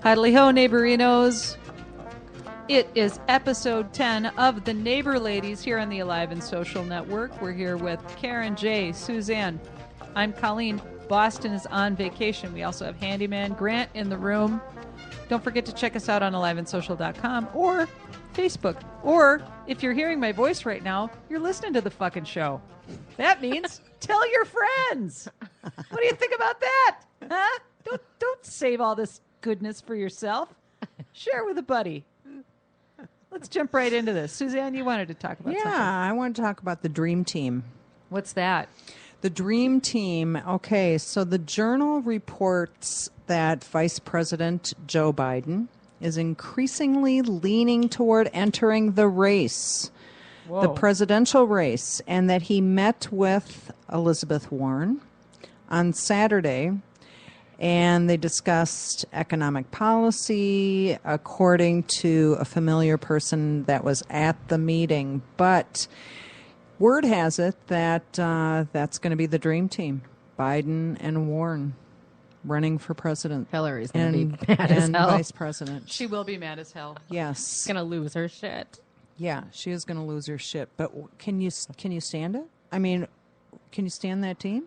Hiddly ho, neighborinos. It is episode 10 of The Neighbor Ladies here on the Alive and Social Network. We're here with Karen, Jay, Suzanne. I'm Colleen. Boston is on vacation. We also have Handyman Grant in the room. Don't forget to check us out on aliveandsocial.com or Facebook. Or if you're hearing my voice right now, you're listening to the fucking show. That means tell your friends. What do you think about that? Huh? Don't save all this goodness for yourself. Share with a buddy. Let's jump right into this. Suzanne, you wanted to talk about something. Yeah, I want to talk about the Dream Team. What's that? The Dream Team. Okay, so the Journal reports that Vice President Joe Biden is increasingly leaning toward entering the race, the presidential race, and that he met with Elizabeth Warren on Saturday, and they discussed economic policy, according to a familiar person that was at the meeting. But word has it that that's going to be the Dream Team, Biden and Warren running for president. Hillary's going to be mad as hell. Vice president. She will be mad as hell. Yes. She's going to lose her shit. Yeah, she is going to lose her shit. But can you stand it? I mean, can you stand that team?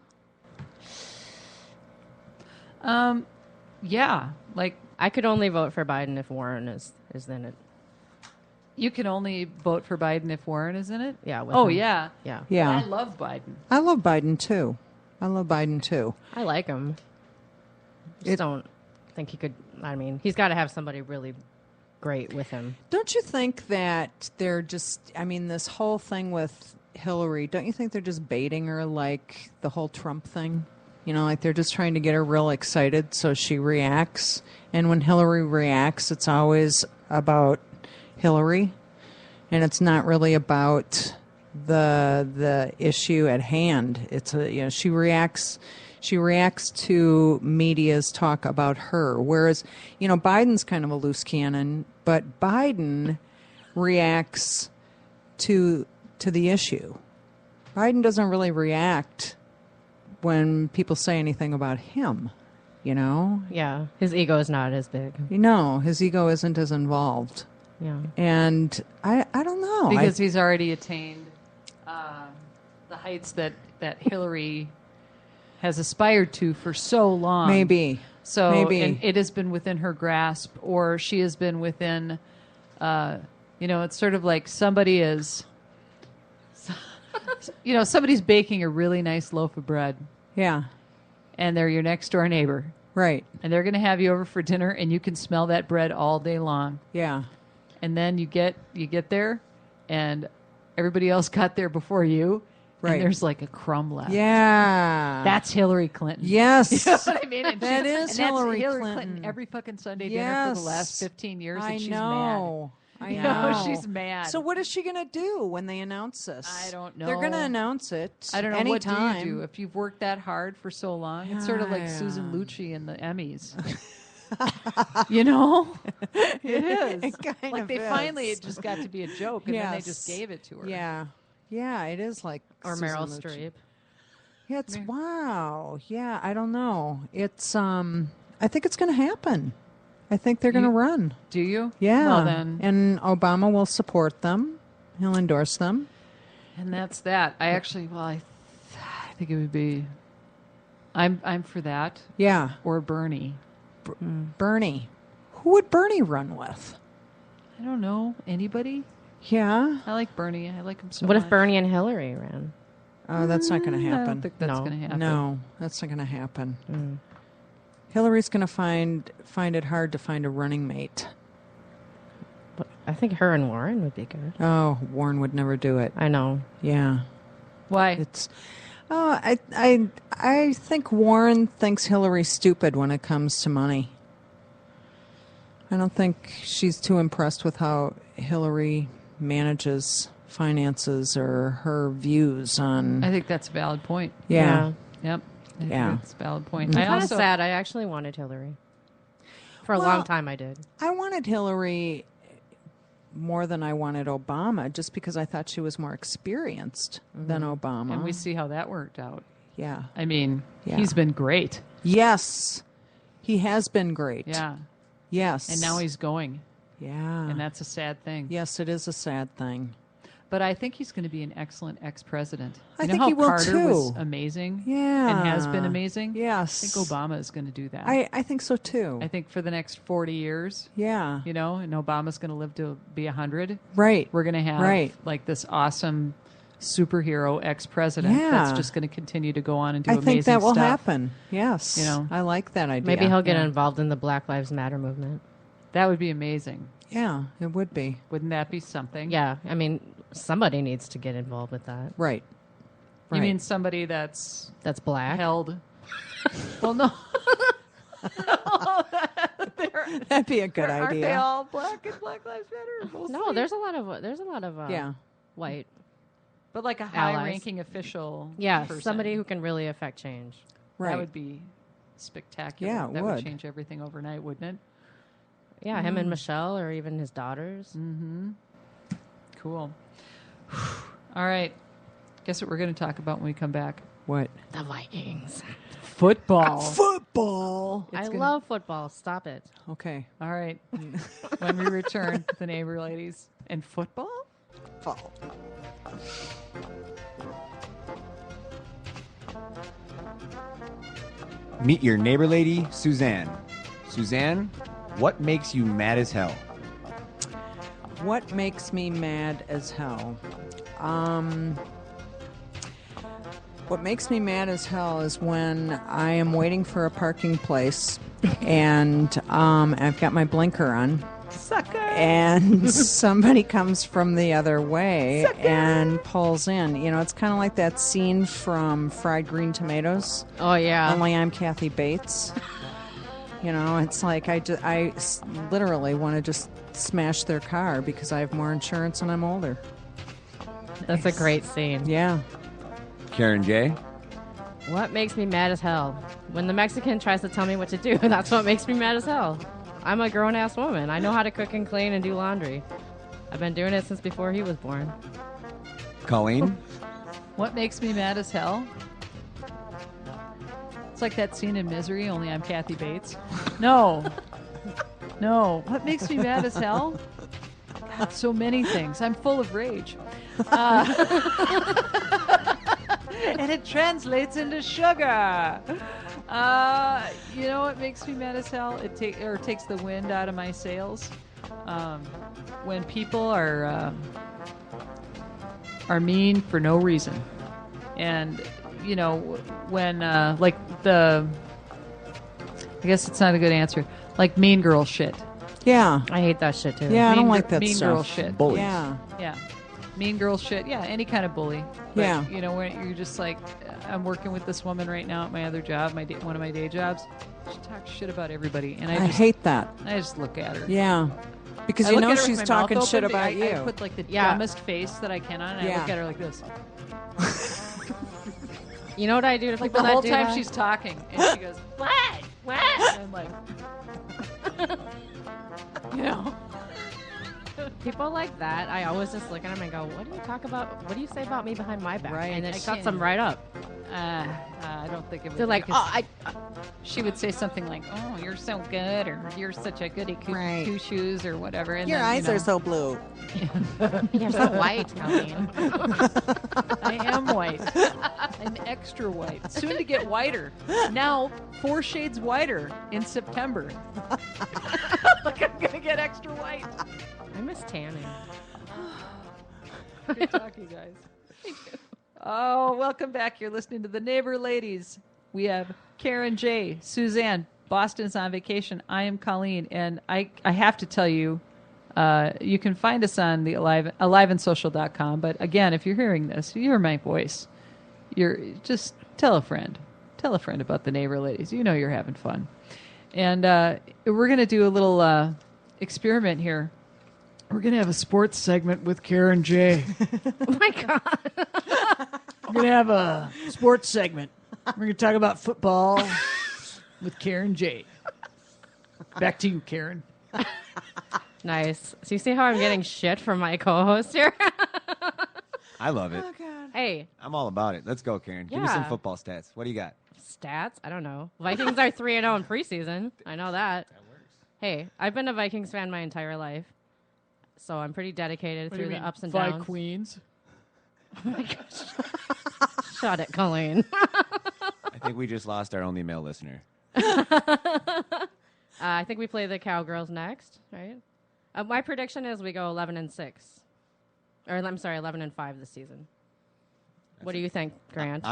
Yeah. Like, I could only vote for Biden if Warren is in it. you can only vote for Biden if Warren is in it? Yeah. With Oh, him. yeah. Yeah. Yeah. I love Biden. I love Biden, too. I like him. Just don't think he could. I mean, he's got to have somebody really great with him. Don't you think that they're just, I mean, this whole thing with Hillary, don't you think they're just baiting her like the whole Trump thing? You know, like they're just trying to get her real excited so she reacts. And when Hillary reacts, it's always about Hillary. And it's not really about the issue at hand. It's she reacts to media's talk about her, whereas Biden's kind of a loose cannon, but Biden reacts to the issue. Biden doesn't really react when people say anything about him. Yeah, his ego is not as big. His ego isn't as involved. Yeah, and I don't know, because he's already attained the heights that Hillary has aspired to for so long. Maybe. And it has been within her grasp, or she has been within, it's sort of like somebody is, somebody's baking a really nice loaf of bread. Yeah. And they're your next door neighbor. Right. And they're going to have you over for dinner, and you can smell that bread all day long. Yeah. And then you get there, and everybody else got there before you. Right. And there's like a crumb left. Yeah. That's Hillary Clinton. Yes. You know what I mean? And that is and Hillary that's Clinton. every fucking Sunday dinner for the last 15 years. And she's mad. I know. She's mad. So what is she going to do when they announce this? I don't know. They're going to announce it. I don't know. Anytime. What do you do if you've worked that hard for so long? It's sort of like Susan Lucci in the Emmys. It is. It kind like of they is. finally, it just got to be a joke, and then they just gave it to her. Yeah. Yeah, it is like or Susan Meryl Lucci. Streep. Yeah, wow. Yeah, I don't know. It's I think it's going to happen. I think they're going to run. Do you? Yeah. Well, then. And Obama will support them. He'll endorse them. And that's that. I actually, I think it would be. I'm for that. Yeah. Or Bernie. Bernie. Who would Bernie run with? I don't know. Anybody? Yeah. I like Bernie. I like him so What much. if Bernie and Hillary ran? Oh, that's not going to happen. I don't think that's going to happen. No, that's not going to happen. Hillary's going to find it hard to find a running mate. I think her and Warren would be good. Oh, Warren would never do it. I know. Yeah. Why? It's. Oh, I think Warren thinks Hillary's stupid when it comes to money. I don't think she's too impressed with how Hillary manages finances or her views on. I think that's a valid point. Yeah. Yep. I think Yeah. that's a valid point. I'm I kind of also sad. I actually wanted Hillary. For a Well, long time, I did. I wanted Hillary more than I wanted Obama, just because I thought she was more experienced than Obama. and we see how that worked out. Yeah. I mean, Yeah. he's been great. Yes. He has been great. Yeah. Yes. And now he's going. Yeah. And that's a sad thing. Yes, it is a sad thing. But I think he's going to be an excellent ex-president. I You know think how he will, Carter too. was amazing? Yeah. And has been amazing? Yes. I think Obama is going to do that. I think so, too. I think for the next 40 years, Yeah. you know, and Obama's going to live to be 100. Right. We're going to have Right. like this awesome superhero ex-president Yeah. that's just going to continue to go on and do I amazing think that will stuff. happen. Yes. You know. I like that idea. Maybe he'll get Yeah. involved in the Black Lives Matter movement. That would be amazing. Yeah, it would be. Wouldn't that be something? Yeah, I mean, somebody needs to get involved with that. Right. You Right. mean somebody that's That's black. held? Well, no. That'd be a good Aren't idea. they all black and Black Lives Matter? Mostly? No, there's a lot of Yeah. white. But like a Allies. high-ranking official. Yeah, person. somebody who can really affect change. Right. That would be spectacular. Yeah, it that would. change everything overnight, wouldn't Yeah, him and Michelle, or even his daughters. it? Mm-hmm. Cool. All right. Guess what we're going to talk about when we come back? What? The Vikings. Football. Football. I gonna- love football. Stop it. Okay. All right. When we return, the neighbor ladies and football. Meet your neighbor lady, Suzanne. Suzanne, what makes you mad as hell? What makes me mad as hell? What makes me mad as hell is when I am waiting for a parking place and I've got my blinker on. Sucker. And somebody comes from the other way and pulls in. You know, it's kind of like that scene from Fried Green Tomatoes. Oh, yeah. Only I'm Kathy Bates. You know, it's like I literally want to just smash their car because I have more insurance and I'm older. That's a great scene. Yeah. Karen J. What makes me mad as hell? When the Mexican tries to tell me what to do, that's what makes me mad as hell. I'm a grown-ass woman. I know how to cook and clean and do laundry. I've been doing it since before he was born. Colleen. What makes me mad as hell? It's like that scene in Misery, only I'm Kathy Bates. No. No. What makes me mad as hell? God, so many things. I'm full of rage. And it translates into sugar. You know what makes me mad as hell? It takes the wind out of my sails. When people are mean for no reason, and you know when like I guess it's not a good answer. Like mean girl shit. Yeah. I hate that shit, too. Yeah, I don't Mean like that mean stuff. girl shit. Bullies. Yeah. Yeah. Mean girl shit. Yeah, any kind of bully. But, Yeah. You know, when you're just like, I'm working with this woman right now at my other job, one of my day jobs. She talks shit about everybody, and I hate that. I just look at her. Yeah. Because I you look know at her with she's my mouth talking shit open, about I you. put like the Yeah. dumbest face that I can on, and I Yeah. look at her like this. You know what I do to Like people the whole that do time that? she's talking, and she goes, "What? What?" And I'm like, you know. People like that, I always just look at them and go, what do you talk about? What do you say about me behind my back? Right, And it I shuts can't- them right up. I don't think it would. They're like, because oh, she would say something like, "Oh, you're so good," or "You're such a goody Right. two shoes," or whatever. And Your then, eyes you know, are so blue. you're so white, Colleen. I am white. I'm extra white. Soon to get whiter. Now 4 shades whiter in September. Like I'm gonna get extra white. I miss tanning. Good talk, you guys. Oh, welcome back. You're listening to the Neighbor Ladies. We have Karen J, Suzanne. Boston's on vacation. I am Colleen, and I have to tell you, you can find us on the aliveandsocial.com. But again, if you're hearing this, you hear my voice. You're just tell a friend. Tell a friend about the Neighbor Ladies. You know you're having fun. And we're going to do a little experiment here. We're going to have a sports segment with Karen J. Oh my God. We're going to have a sports segment. We're going to talk about football with Karen J. Back to you, Karen. Nice. So you see how I'm getting shit from my co-host here? I love it. Hey, I'm all about it. Let's go, Karen. Give me some Yeah. football stats. What do you got? stats? I don't know. Vikings are 3-0 in preseason. I know that. Hey, I've been a Vikings fan my entire life, so I'm pretty dedicated through the ups and downs. Queens. Shut it, Colleen. I think we just lost our only male listener. I think we play the Cowgirls next, right? My prediction is we go 11-6, or I'm sorry, 11-5 this season. What do you think, Grant?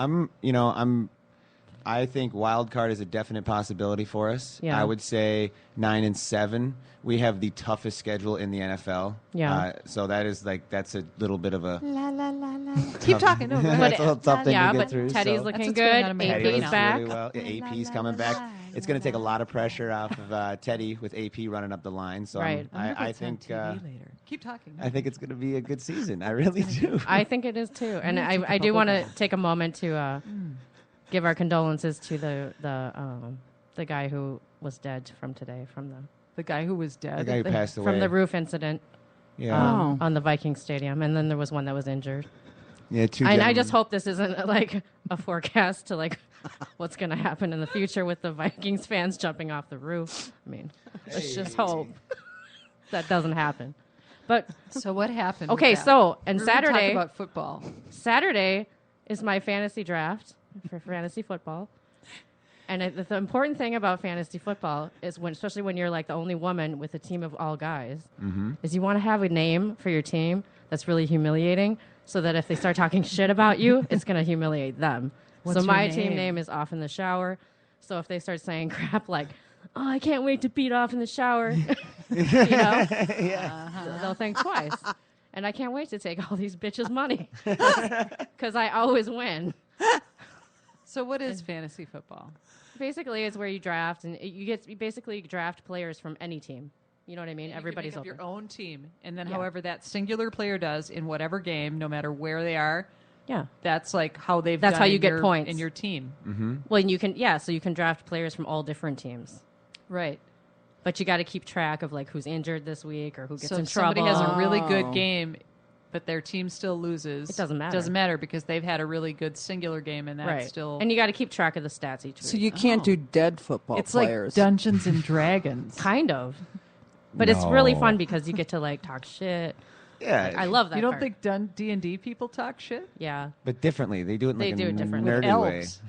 I think wild card is a definite possibility for us. Yeah. I would say 9-7. We have the toughest schedule in the NFL. Yeah. So that's a little bit of a Keep talking. No, go ahead. that's a little tough thing yeah, to get but through. Teddy's so. looking That's what's going good. on in my Teddy brain AP's looks back. really well. Yeah, AP's coming back. It's going to take a lot of pressure off of Teddy with AP running up the line. So Right. I think later. Keep talking. I think it's going to be a good season. I really do. I think it is too, and I do want to take a moment to give our condolences to the guy who was dead from today, from The guy who was dead. The guy who passed away from the roof incident Yeah. on the Viking Stadium, and then there was one that was injured. Yeah. Two. And I gentlemen. just hope this isn't like a forecast to like what's going to happen in the future with the Vikings fans jumping off the roof. I mean, let's just hope that doesn't happen. But So what happened? okay, with that? so and We're gonna talk Saturday, about football. Saturday is my fantasy draft for fantasy football. And the important thing about fantasy football is especially when you're like the only woman with a team of all guys, is you want to have a name for your team that's really humiliating, so that if they start talking shit about you, it's going to humiliate them. What's so your my name? team name is Off in the Shower. So if they start saying crap like, "Oh, I can't wait to beat off in the shower," they'll think twice. And I can't wait to take all these bitches' money because I always win. So what is fantasy football? Basically, it's where you draft, and you basically draft players from any team. You know what I mean? Everybody's you can make up open. your own team, and then Yeah. however that singular player does in whatever game, no matter where they are, Yeah. that's like how they've. That's done how you in get your- points. in your team, Well, and you can so you can draft players from all different teams, right? but you got to keep track of like who's injured this week or who gets So in if somebody trouble. has a really Oh. good game, but their team still loses. It doesn't matter. Doesn't matter because they've had a really good singular game, and that's right, still. and you got to keep track of the stats each So week. you can't Oh. do dead football it's players. like Dungeons and Dragons. Kind of, but it's really No. fun because you get to like talk shit. Yeah. I love that. You don't part. think D&D people talk shit? Yeah. But differently, they do it in They like do a it differently. nerdy way. Elves.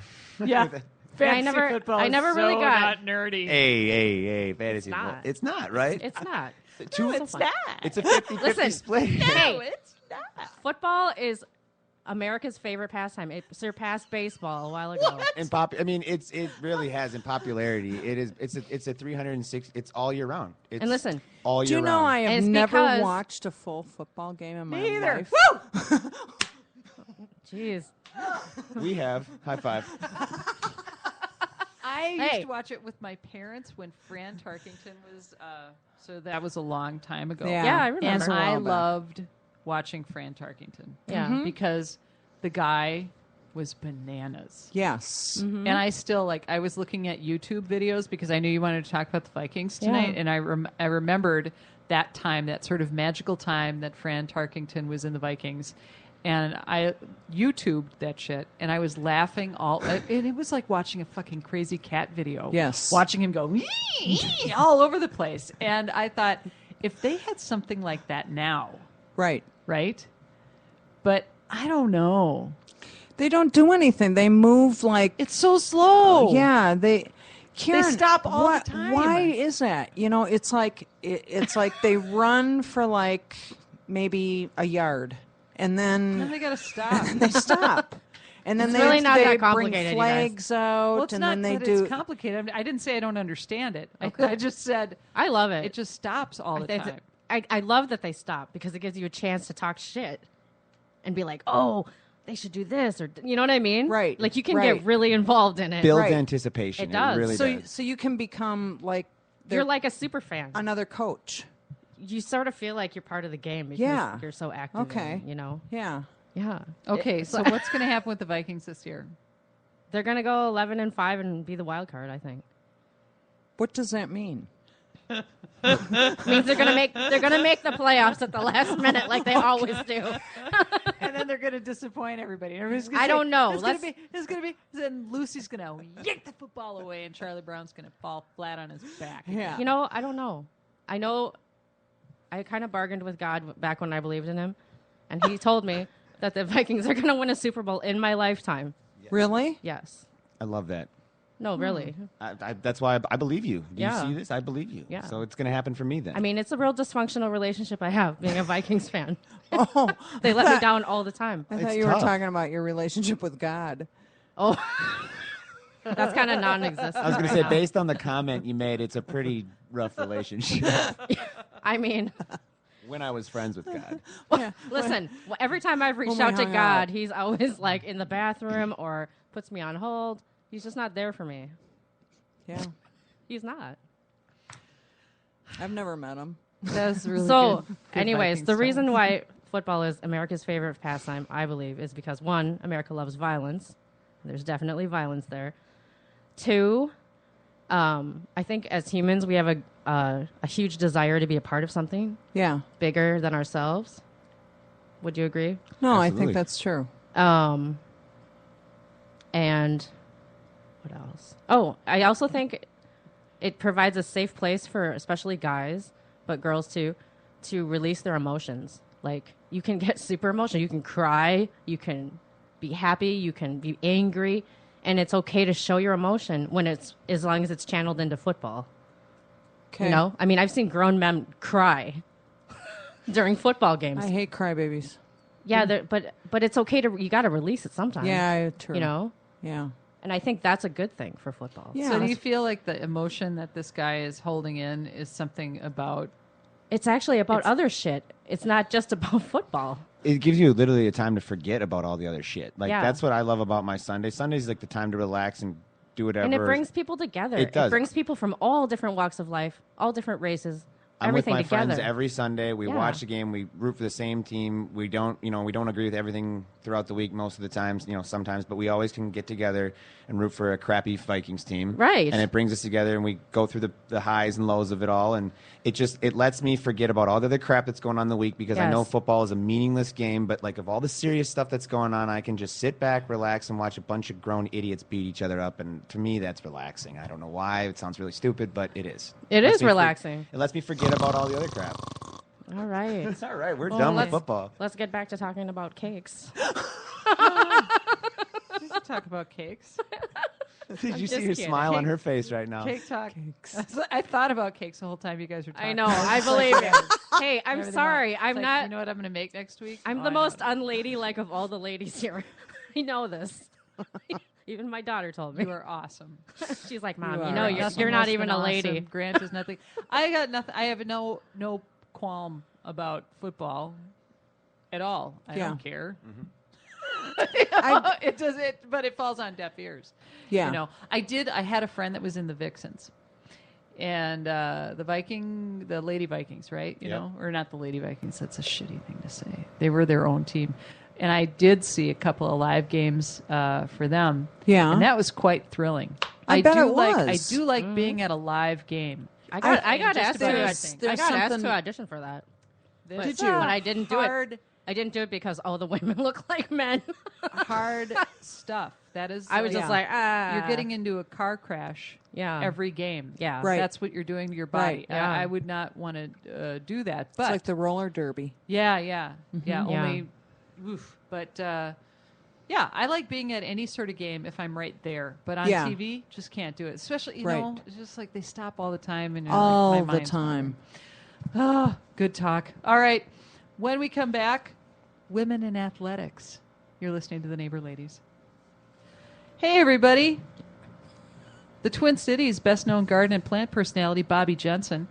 Yeah. I never really got. nerdy. Hey, fantasy. It's not. football. It's not, right? It's not. Two, it's not. It's a 50-50 Listen. split. Hey, it's not. football is America's favorite pastime. It surpassed baseball a while ago. It really has in popularity. It's a 306. It's all year round. It's And listen, all Do year you know round. I And have it's never because- watched a full football game in my Me either. life? Woo! jeez. We have high five. I used Hey. to watch it with my parents when Fran Tarkington was. So that was a long time ago. Yeah. Yeah, I And remember. a I while back. loved watching Fran Tarkington. Yeah. Because the guy was bananas. Yes. And I still I was looking at YouTube videos because I knew you wanted to talk about the Vikings tonight, Yeah. and I remembered that time, that sort of magical time that Fran Tarkington was in the Vikings, and I YouTubed that shit, and I was laughing and it was like watching a fucking crazy cat video. Yes. watching him go all over the place, and I thought if they had something like that now, Right. right? But I don't know. They don't do anything. They move like It's so slow. yeah. Karen, stop all the time. Why is that? It's like it's like they run for like maybe a yard, and Then then they gotta stop. they stop, and then It's they really not they that bring complicated, you guys. flags out, Well, it's and not then they that do. it's complicated. I mean, I didn't say I don't understand it. I just said I love it. it just stops all the It's- time. I love that they stop because it gives you a chance to talk shit and be like, oh, they should do this, or you know what I mean? Right, Like you can right. get really involved in it. Builds Right. anticipation. It does. really so does. so you can become like You're like a super fan. another coach. You sort of feel like you're part of the game because Yeah. you're so active. Okay. in it, you know. Yeah. Yeah. Okay, so what's going to happen with the Vikings this year? They're gonna go 11-5 and be the wild card. I think. What does that mean? Means they're gonna make the playoffs at the last minute like they always do. And then they're going to disappoint everybody. Everybody's gonna I say, don't know. It's going to be. Then Lucy's going to yank the football away, and Charlie Brown's going to fall flat on his back. Yeah. You know, I don't know. I know I kind of bargained with God back when I believed in him, and he told me that the Vikings are going to win a Super Bowl in my lifetime. Really? Yes. I love that. No, really. That's why I believe you. Do Yeah. you see this? I believe you. Yeah. So it's going to happen for me then. I mean, it's a real dysfunctional relationship I have being a Vikings fan. Oh, They let me down all the time. I thought It's you tough. were talking about your relationship with God. Oh, that's kind of non-existent. I was going to right say, now. based on the comment you made, it's a pretty rough relationship. I mean, When I was friends with God. Yeah. listen, every time I've reached When we out to hung God, out. he's always like in the bathroom or puts me on hold. He's just not there for me. Yeah. He's not. I've never met him. That's really So, good anyways, Vikings the talk. reason why football is America's favorite pastime, I believe, is because one, America loves violence. There's definitely violence there. Two, I think as humans we have a huge desire to be a part of something Yeah. bigger than ourselves. Would you agree? No, I Absolutely. think that's true. And what else? Oh, I also think it provides a safe place for especially guys, but girls too, to release their emotions. Like you can get super emotional. You can cry. You can be happy. You can be angry. And it's okay to show your emotion when it's as long as it's channeled into football. Okay. You know? I mean, I've seen grown men cry during football games. I hate crybabies. Yeah, but it's okay to you got to release it sometimes. Yeah, true. You know? Yeah. And I think that's a good thing for football. Yeah. So do you feel like the emotion that this guy is holding in is something about? It's actually about other shit. It's not just about football. It gives you literally a time to forget about all the other shit. Like, Yeah. that's what I love about my Sunday. Sunday's like the time to relax and do whatever. And it brings people together. It does. brings people from all different walks of life, all different races, I'm with everything my together. friends every Sunday. We Yeah. watch the game. We root for the same team. We don't agree with everything throughout the week most of the times, sometimes, but we always can get together and root for a crappy Vikings team. Right. And it brings us together and we go through the highs and lows of it all. And it lets me forget about all the other crap that's going on in the week because I know Yes. football is a meaningless game, but like of all the serious stuff that's going on, I can just sit back, relax, and watch a bunch of grown idiots beat each other up. And to me, that's relaxing. I don't know why. It sounds really stupid, but it is. It Lets is me relaxing. It lets me forget about all the other crap. All right. It's all right. We're Well, done with let's- football. Let's get back to talking about cakes. We can talk about cakes. Did you just see her kidding. smile on Cake- her face right now? Cake talk. I thought about cakes the whole time you guys were talking. I know. I believe it. Hey, I'm Everything sorry. else. I'm It's like, not. You know what I'm going to make next week? I'm Oh, the I know most it. unladylike of all the ladies here. I know this. Even my daughter told me. You are awesome. She's like, Mom, You you know are you're, awesome. you're not Less even than a lady. awesome. Grant is nothing. I got nothing. I have no qualm about football at all. I Yeah. don't care. I- It does it, but it falls on deaf ears. Yeah. You know, I had a friend that was in the Vixens, and the Lady Vikings, right? You Yep. know, or not the Lady Vikings. That's a shitty thing to say. They were their own team, and I did see a couple of live games for them. Yeah. and that was quite thrilling. I bet do it like was. I do like being at a live game. I got just asked about to. everything. I There's got asked something- to audition for that. This Did you? But I didn't do it. hard, I didn't do it because all the women look like men. hard stuff. That is. I was Yeah. just like, You're getting into a car crash. Yeah. Every game. Yeah. Right. That's what you're doing to your body. Right. Yeah. I would not want to do that. It's But like the roller derby. yeah. Yeah. Only. Oof. But yeah, I like being at any sort of game if I'm right there. But on Yeah. TV, just can't do it. Especially, you Right. know, it's just like they stop all the time and you're All like, my the mind's time. Oh, good talk. All right. When we come back, women in athletics. You're listening to the Neighbor Ladies. Hey, everybody. The Twin Cities' best known garden and plant personality, Bobby Jensen.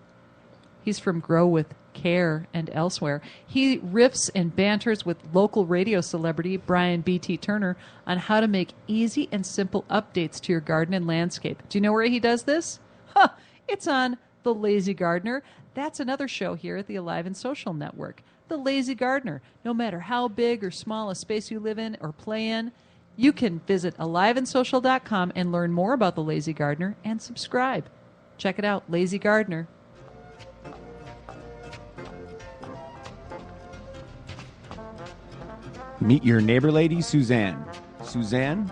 He's from Grow with Care and elsewhere. He riffs and banters with local radio celebrity Brian B.T. Turner on how to make easy and simple updates to your garden and landscape. Do you know where he does this? Huh, it's on The Lazy Gardener. That's another show here at the Alive and Social Network. The Lazy Gardener. No matter how big or small a space you live in or play in, you can visit aliveandsocial.com and learn more about The Lazy Gardener and subscribe. Check it out, Lazy Gardener. Meet your neighbor lady, Suzanne. Suzanne,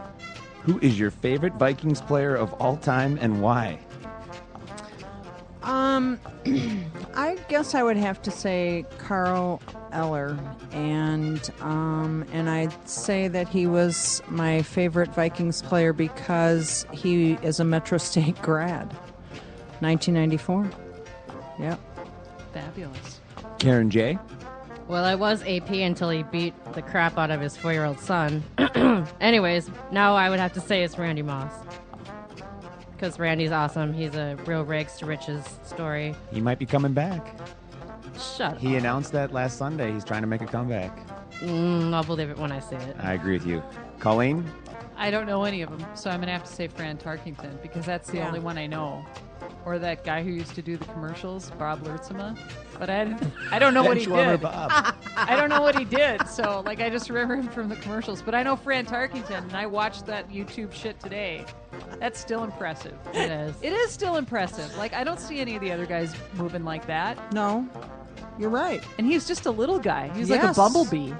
who is your favorite Vikings player of all time and why? I guess I would have to say Carl Eller, and I'd say that he was my favorite Vikings player because he is a Metro State grad, 1994. Yep. Fabulous. Karen J. Well, I was AP until he beat the crap out of his 4-year-old son. Anyways, now I would have to say it's Randy Moss. Because Randy's awesome. He's a real rags to riches story. He might be coming back. Shut He up. announced that last Sunday. He's trying to make a comeback. I'll believe it when I see it. I agree with you. Colleen? I don't know any of them, so I'm going to have to say Fran Tarkington because that's the Yeah. only one I know. Or that guy who used to do the commercials, Bob Lertzema. But I don't know what he Benchwarmer did. Bob. I don't know what he did. So, like, I just remember him from the commercials. But I know Fran Tarkington, and I watched that YouTube shit today. That's still impressive. It is. It is still impressive. Like, I don't see any of the other guys moving like that. No, you're right. And he's just a little guy. He's like a Yes. bumblebee.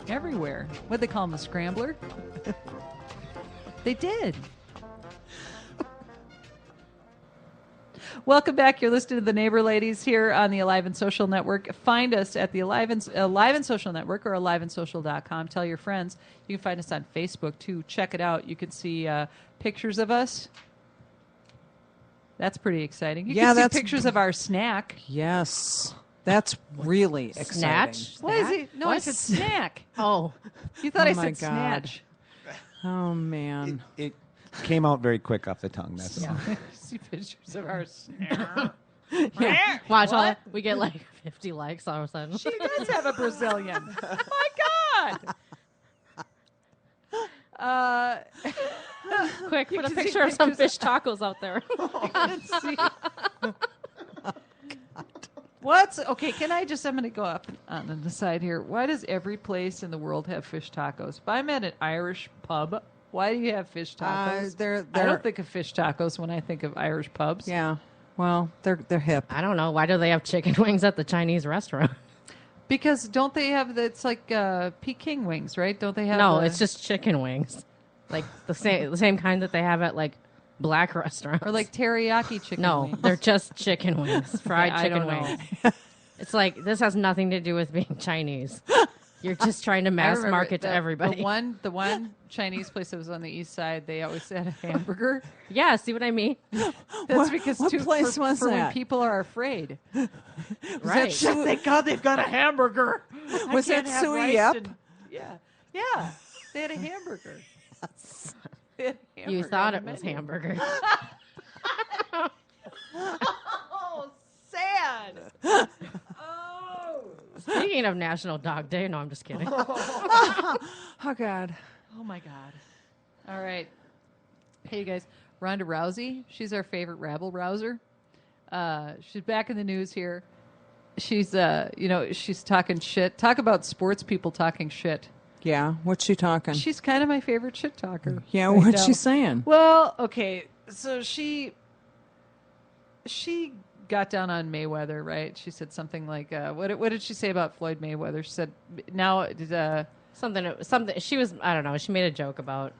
Everywhere. What'd they call him, the scrambler? They did. Welcome back. You're listening to the Neighbor Ladies here on the Alive and Social Network. Find us at the Alive and Social Network or aliveandsocial.com. Tell your friends. You can find us on Facebook, too. Check it out. You can see pictures of us. That's pretty exciting. You Yeah, can see that's- pictures of our snack. Yes, that's really exciting. Snatch? What is it? No, I What? said snack. Oh. You thought Oh I my said God. snatch. Oh man. It came out very quick off the tongue. That's all. See pictures of our snack. Watch all we get like 50 likes all of a sudden. She does have a Brazilian. My God. Quick, put a can see picture of some pictures fish tacos out there. What's okay? Can I just? I'm going to go up on the side here. Why does every place in the world have fish tacos? If I'm at an Irish pub, why do you have fish tacos? They're I don't think of fish tacos when I think of Irish pubs. Yeah. Well, they're hip. I don't know. Why do they have chicken wings at the Chinese restaurant? Because don't they have the? It's like Peking wings, right? Don't they have? No, the- it's just chicken wings. Like the same kind that they have at like black restaurants. or like teriyaki chicken. no, wings. they're just chicken wings, fried I chicken don't know. wings. It's like this has nothing to do with being Chinese. You're just trying to I mass remember market to everybody. The one Chinese place that was on the east side, they always had a hamburger. Yeah, see what I mean? That's because what place was for when that? people are afraid. Right. Thank God they've got a hamburger. Was that Sui Yep? Yeah. They had a hamburger. They had a You hamburger thought on it the was menu. hamburger. Oh, sad. Oh. Speaking of National Dog Day, no, I'm just kidding. Oh God. Oh my God. All right. Hey, you guys. Ronda Rousey. She's our favorite rabble rouser. She's back in the news here. She's, she's talking shit. Talk about sports people talking shit. Yeah. What's she talking? She's kind of my favorite shit talker. yeah. right What's now. she saying? Well, okay. So she got down on Mayweather, right? She said something like, what did she say about Floyd Mayweather? She said, now, Something. She was. I don't know. She made a joke about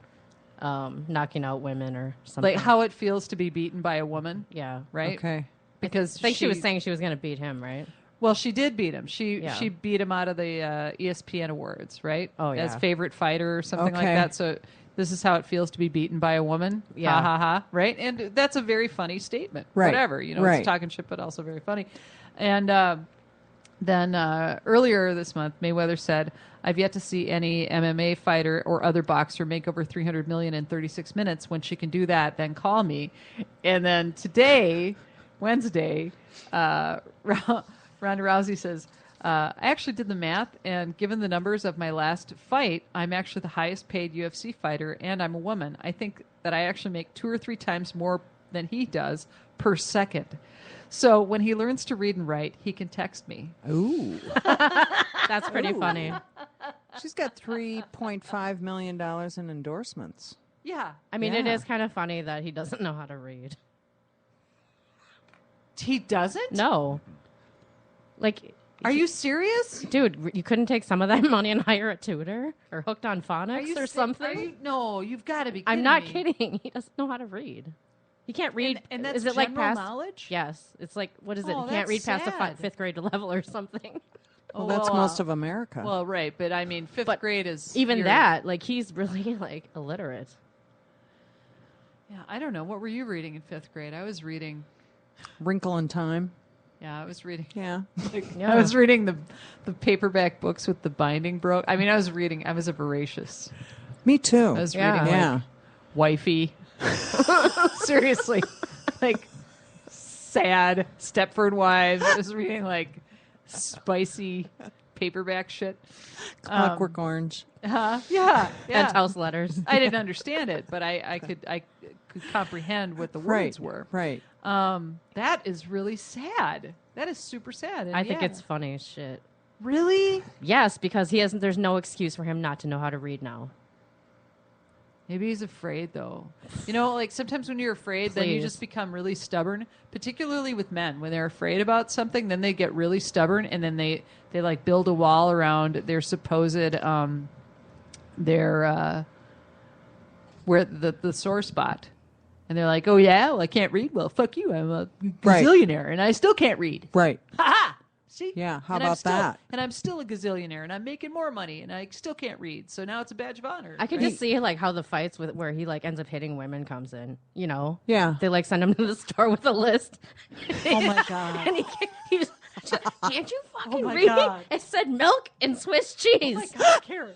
knocking out women or something. like how it feels to be beaten by a woman, Yeah. right? Okay. Because I think she was saying she was going to beat him, right? well, she did beat him. She Yeah. beat him out of the ESPN awards, right? Oh, yeah. As favorite fighter or something like Okay. that. So this is how it feels to be beaten by a woman. Yeah. Ha ha ha. Right? And that's a very funny statement. Right. Whatever. Right. It's talking shit, but also very funny. And then earlier this month, Mayweather said, I've yet to see any MMA fighter or other boxer make over $300 million in 36 minutes. When she can do that, then call me. And then today, Wednesday, Ronda Rousey says, I actually did the math, and given the numbers of my last fight, I'm actually the highest paid UFC fighter, and I'm a woman. I think that I actually make 2 or 3 times more than he does per second. So when he learns to read and write, he can text me. Ooh. That's pretty funny. She's got $3.5 million in endorsements. Yeah. I mean, it Yeah. is kind of funny that he doesn't know how to read. He doesn't? No. Like, Are you serious? Dude, you couldn't take some of that money and hire a tutor or hooked on phonics or something? No, you've got to be kidding I'm not me. kidding. He doesn't know how to read. He can't read. And that's is it like general past knowledge? Yes, it's like what is it? Oh, He can't read that's past the sad. fifth grade level or something. Well, that's most of America. Well, right, but I mean, fifth grade is Even you're- that, like he's really like illiterate. Yeah, I don't know. What were you reading in fifth grade? I was reading. Wrinkle in Time. Yeah, I was reading. Yeah. Yeah. I was reading the paperback books with the binding broke. I mean, I was a voracious. Me too. I was Yeah. reading yeah. like Wifey. Seriously, like sad Stepford Wives. I was reading like spicy paperback shit. Clockwork Orange. Yeah. Penthouse letters. I didn't understand it, but I could comprehend what the words were. Right. That is really sad. That is super sad. And I think yeah. it's funny as shit. Really. Yes, because he hasn't. There's no excuse for him not to know how to read now. Maybe he's afraid, though. You know, like sometimes when you're afraid, then you Please. just become really stubborn. Particularly with men, when they're afraid about something, then they get really stubborn, and then they like build a wall around their supposed where the sore spot, and they're like, "Oh yeah, well, I can't read. Well, fuck you. I'm a Right. gazillionaire, and I still can't read." Right. Ha ha! See? Yeah, how And I'm about still- that? And I'm still a gazillionaire, and I'm making more money, and I still can't read. So now it's a badge of honor. I could right? just see like how the fights with where he like ends up hitting women comes in. You know? Yeah. They like send him to the store with a list. Oh my God. And he's can't you fucking my read? God. It said milk and Swiss cheese. Oh my God, Karen.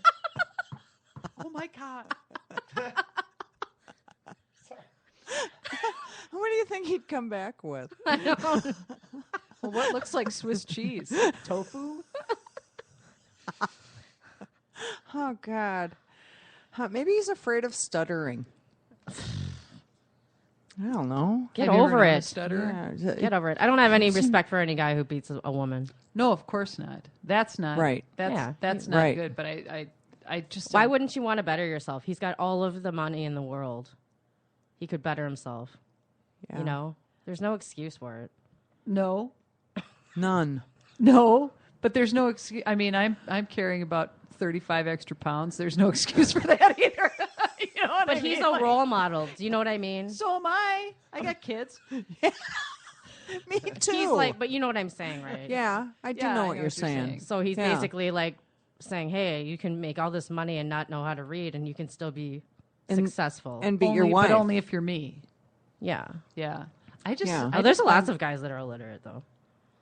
Oh my God. What do you think he'd come back with? Well, what looks like Swiss cheese? Tofu? Oh God. Maybe he's afraid of stuttering. I don't know. Get Have you ever over known a it. stutterer? Yeah, Get over it. I don't have any respect for any guy who beats a woman. No, of course not. That's not Right. That's Yeah. that's not Right. good. But I just Why don't- wouldn't you want to better yourself? He's got all of the money in the world. He could better himself. Yeah. You know? There's no excuse for it. no. None. No, but there's no excuse. I mean, I'm carrying about 35 extra pounds. There's no excuse for that either. You know what But I he's mean? a Like, role model. Do you know what I mean? So am I. I got kids. Me too. He's like, but you know what I'm saying, right? yeah, I do Yeah, know I what know you're what you're saying. saying. So he's Yeah. basically like saying, hey, you can make all this money and not know how to read, and you can still be And- successful. And beat your Only- wife. but only if you're me. yeah. Yeah. I just. Yeah. I Oh, there's just lots find- of guys that are illiterate, though.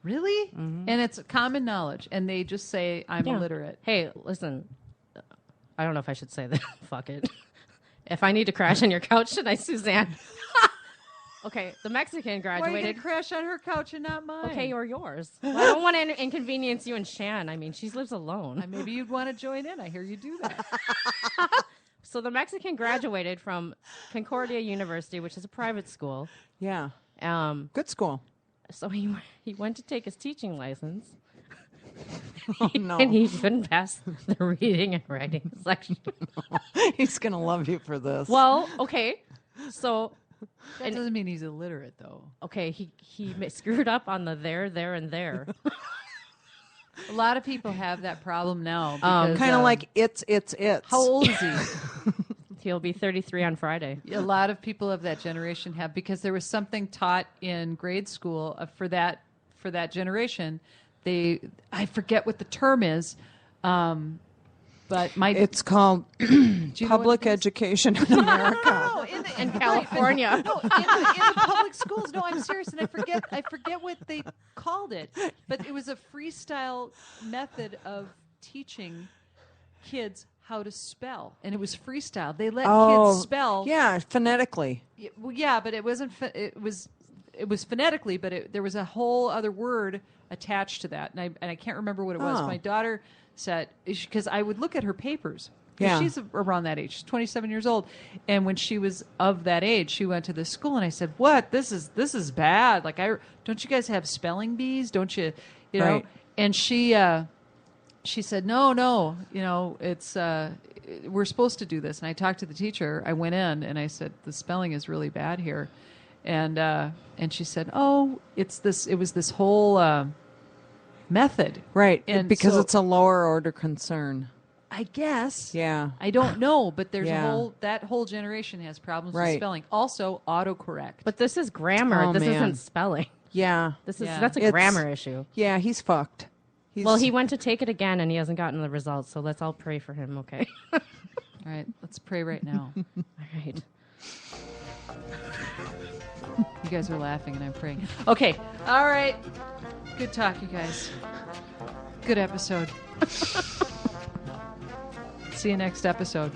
Really? And it's common knowledge, and they just say I'm Yeah. illiterate. Hey, listen. I don't know if I should say that. Fuck it. If I need to crash on your couch tonight, Suzanne. Okay, the Mexican Why are you graduated. gonna crash on her couch and not mine? Okay, or yours. Well, I don't want to inconvenience you and Shan. I mean, she lives alone. Maybe you'd want to join in. I hear you do that. So the Mexican graduated from Concordia University, which is a private school. Yeah. Good school. So he went to take his teaching license, Oh, no. and he couldn't pass the reading and writing section. He's going to love you for this. Well, okay, so That doesn't mean he's illiterate, though. okay, he screwed up on the there, and there. A lot of people have that problem now. Um, Because, kind of like it's. how old is he? He'll be 33 on Friday. A lot of people of that generation have, because there was something taught in grade school for that generation. I forget what the term is, but my It's called do you know public what it is? education in America. No, In California. No, in the public schools. No, I'm serious, and I forget what they called it. But it was a freestyle method of teaching kids how to spell, and it was freestyle. They let kids spell. Yeah, phonetically. Well, yeah, but it wasn't. It was phonetically, but there was a whole other word attached to that, and I can't remember what it was. Oh. My daughter said, because I would look at her papers. 'Cause Yeah. she's around that age. She's 27 years old, and when she was of that age, she went to this school, and I said, "What? This is bad. Like, don't you guys have spelling bees? Don't you? You know?" Right. And she said, "No, you know, it's we're supposed to do this." And I talked to the teacher. I went in and I said, "The spelling is really bad here," and she said, "Oh, it's this. It was this whole method. Right. And because so- it's a lower order concern. I guess. Yeah. I don't know, but there's Yeah. that whole generation has problems with Right. spelling. Also, autocorrect. But this is grammar. Oh, this man. isn't spelling. Yeah. This is Yeah. that's a It's- grammar issue. Yeah, he's fucked. Well, he went to take it again and he hasn't gotten the results, so let's all pray for him, okay? All right, let's pray right now. All right. You guys are laughing and I'm praying. Okay. All right. Good talk, you guys. Good episode. See you next episode.